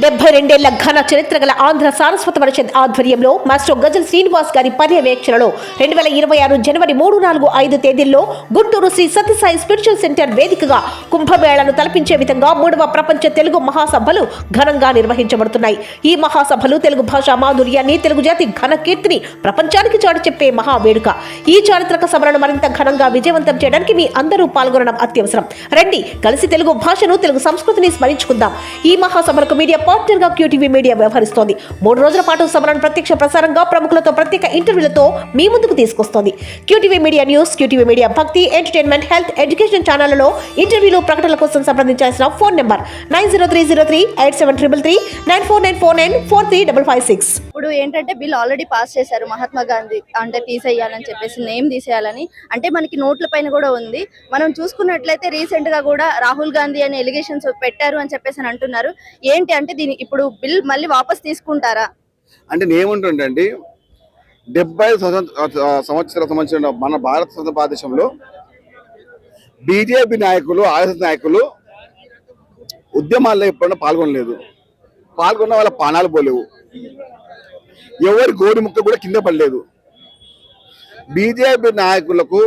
72 ఘన చరిత్ర గల ఆంధ్ర సారస్వత పరిషత్ ఆధ్వర్యంలో మాస్టర్ గజల్ శ్రీనివాస్ గారి పర్యవేక్షణలో 2026 జనవరి 3, 4, 5 తేదీల్లో గుంటూరు శ్రీ సత్యసాయి స్పిరిచువల్ సెంటర్ వేదికగా కుంభమేళను తలపించే విధంగా 3వ ప్రపంచ తెలుగు మహాసభలు ఘనంగా నిర్వహించబడుతున్నాయి. ఈ మహాసభలు తెలుగు భాషా మాధుర్యాన్ని, తెలుగు జాతి ఘన కీర్తిని ప్రపంచానికి చాటి చెప్పే మహావేడుక. ఈ చారిత్రక సభలను మరింత ఘనంగా విజయవంతం చేయడానికి మీ అందరూ పాల్గొనడం అత్యవసరం. రండి, కలిసి తెలుగు భాషను, తెలుగు సంస్కృతిని స్మరించుకుందాం. ఈ మహాసభలకు మీడియా పార్ట్నర్ గా క్యూటీవీ మీడియా వ్యవహరిస్తోంది. 3 రోజుల పాటు సభలను ప్రత్యక్ష ప్రసారంగా ప్రముఖులతో ప్రత్యేక ఇంటర్వ్యూలతో మీ ముందుకు తీసుకొస్తోంది. QTV media news, QTV media Bhakti, entertainment, health, education ఛానళ్లలో ఇంటర్వ్యూలు, ప్రకటనల కోసం సంప్రదించాల్సిన ఫోన్ నెంబర్ 9030387333 9494943556. ఇప్పుడు ఏంటంటే బిల్ ఆల్రెడీ పాస్ చేశారు మహాత్మా గాంధీ అంటే తీసేయాలని చెప్పేసి, నేమ్ తీసేయాలని. అంటే మనకి నోట్ల పైన కూడా ఉంది. మనం చూసుకున్నట్లయితే రీసెంట్ గా కూడా రాహుల్ గాంధీ అనే ఎలిగేషన్స్ పెట్టారు అని చెప్పేసి అని అంటున్నారు. ఏంటి అంటే దీని ఇప్పుడు బిల్ మళ్ళీ వాపస్ తీసుకుంటారా అంటే నేనేమంటుండండి, 70 సంవత్సరాల మన భారత స్వతంత్ర దేశంలో బీజేపీ నాయకులు, ఆర్ఎస్ఎస్ నాయకులు ఉద్యమాల్లో ఎప్పుడైనా పాల్గొన్న వాళ్ళ ప్రాణాలు పోలేవు. ఎవరి గోడి ముక్క కూడా కింద పడలేదు. బీజేపీ నాయకులకు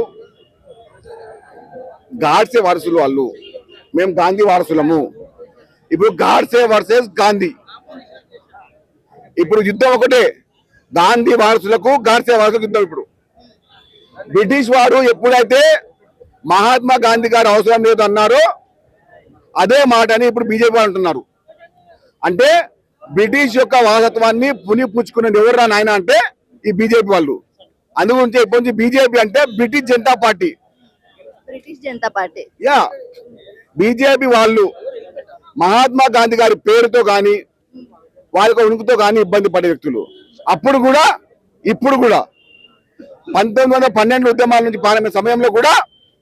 గాడ్సే వారసులు వాళ్ళు, మేము గాంధీ వారసులము. ఇప్పుడు గాడ్సే వర్సెస్ గాంధీ, ఇప్పుడు యుద్ధం ఒకటే. గాంధీ వారసులకు, గాడ్సే వారసులకు యుద్ధం. ఇప్పుడు బ్రిటిష్ వారు ఎప్పుడైతే మహాత్మా గాంధీ గారు అవసరం లేదు అన్నారో అదే మాటని ఇప్పుడు బీజేపీ అంటున్నారు. అంటే బ్రిటిష్ యొక్క వారసత్వాన్ని పుచ్చుకున్నది ఎవరు నాయన అంటే ఈ బీజేపీ వాళ్ళు. అందుగురించి ఇప్పటి నుంచి బీజేపీ అంటే British Janata party. Yeah, BJP వాళ్ళు మహాత్మా గాంధీ గారి పేరుతో కానీ వారి ఉనికితో కానీ ఇబ్బంది పడే వ్యక్తులు. అప్పుడు కూడా ఇప్పుడు కూడా 1912 ఉద్యమాల నుంచి ప్రారంభమైన సమయంలో కూడా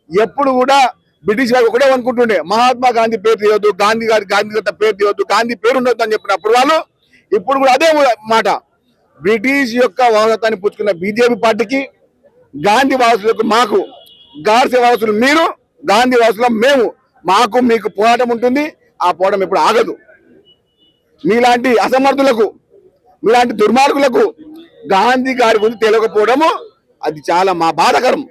ఎప్పుడు కూడా బ్రిటిష్ వారు ఒకటే అనుకుంటుండే, మహాత్మా గాంధీ పేరు తీయొద్దు, గాంధీ గారి పేరు తీయొద్దు, గాంధీ పేరు ఉండొద్దు అని చెప్పినప్పుడు వాళ్ళు ఇప్పుడు కూడా అదే మాట. బ్రిటిష్ యొక్క వారసత్వాన్ని పుచ్చుకున్న బీజేపీ పార్టీకి, గాంధీ వారసులకు మాకు, గాడ్సే వారసులు మీరు, గాంధీ వారసులు మేము, మాకు మీకు పోరాటం ఉంటుంది. ఆ పోవడం ఎప్పుడు ఆగదు. మీలాంటి అసమర్థులకు, మీలాంటి దుర్మార్గులకు గాంధీ గారి గురించి తెలియకపోవడము అది చాలా మా బాధాకరం.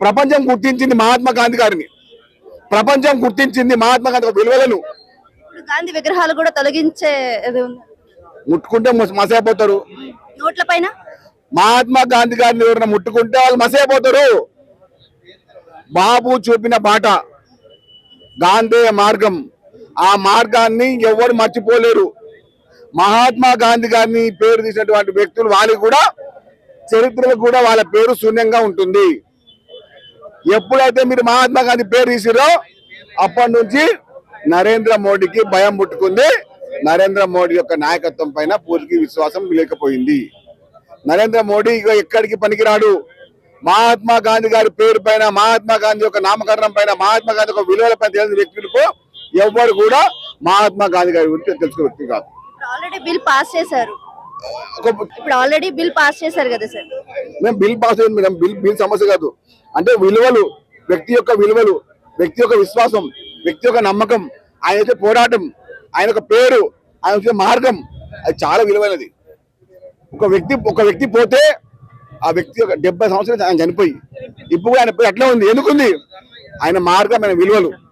ప్రపంచం గుర్తించింది మహాత్మా గాంధీ గారిని, ప్రపంచం గుర్తించింది మహాత్మా గాంధీ విలువలను. గాంధీ విగ్రహాలు కూడా తొలగించే ముట్టుకుంటే మసైపోతారు. నోట్ల పైన మహాత్మా గాంధీ గారిని ఎవరైనా ముట్టుకుంటే వాళ్ళు మసైపోతారు. బాబు చూపిన బాట గాంధేయ మార్గం, ఆ మార్గాన్ని ఎవరు మర్చిపోలేరు. మహాత్మా గాంధీ గారిని పేరు తీసినటువంటి వ్యక్తులు వాళ్ళకి కూడా చరిత్రలో కూడా వాళ్ళ పేరు శూన్యంగా ఉంటుంది. ఎప్పుడైతే మీరు మహాత్మా గాంధీ పేరు తీసిరో అప్పటి నుంచి నరేంద్ర మోడీకి భయం పుట్టుకుంది. నరేంద్ర మోడీ యొక్క నాయకత్వం పైన పూర్తి విశ్వాసం లేకపోయింది. నరేంద్ర మోడీ ఇక ఎక్కడికి పనికిరాడు. మహాత్మా గాంధీ గారి పేరు పైన, మహాత్మా గాంధీ యొక్క నామకరణం పైన, మహాత్మా గాంధీ యొక్క విలువల పైన తెలిసిన వ్యక్తులకు ఎవరు కూడా మహాత్మా గాంధీ గారి గురించి తెలుసుకునే వ్యక్తి కాదు. ఆల్రెడీ బిల్ పాస్ చేశారు. ఇప్పుడు ఆల్రెడీ బిల్ పాస్ చేశారు కదా సార్. మేము బిల్ పాస్ అయ్యింది మేడం. బిల్ సమస్య కాదు. అంటే విలువలు, వ్యక్తి యొక్క విలువలు, వ్యక్తి యొక్క విశ్వాసం, వ్యక్తి యొక్క నమ్మకం, ఆయన యొక్క పోరాటం, ఆయన యొక్క పేరు, ఆయన యొక్క మార్గం, అది చాలా విలువైనది. ఒక వ్యక్తి పోతే ఆ వ్యక్తి యొక్క 70 సంవత్సరాలు ఆయన చనిపోయి ఇప్పుడు ఆయన ఎట్లా ఉంది, ఎందుకుంది? ఆయన మార్గం, ఆయన విలువలు.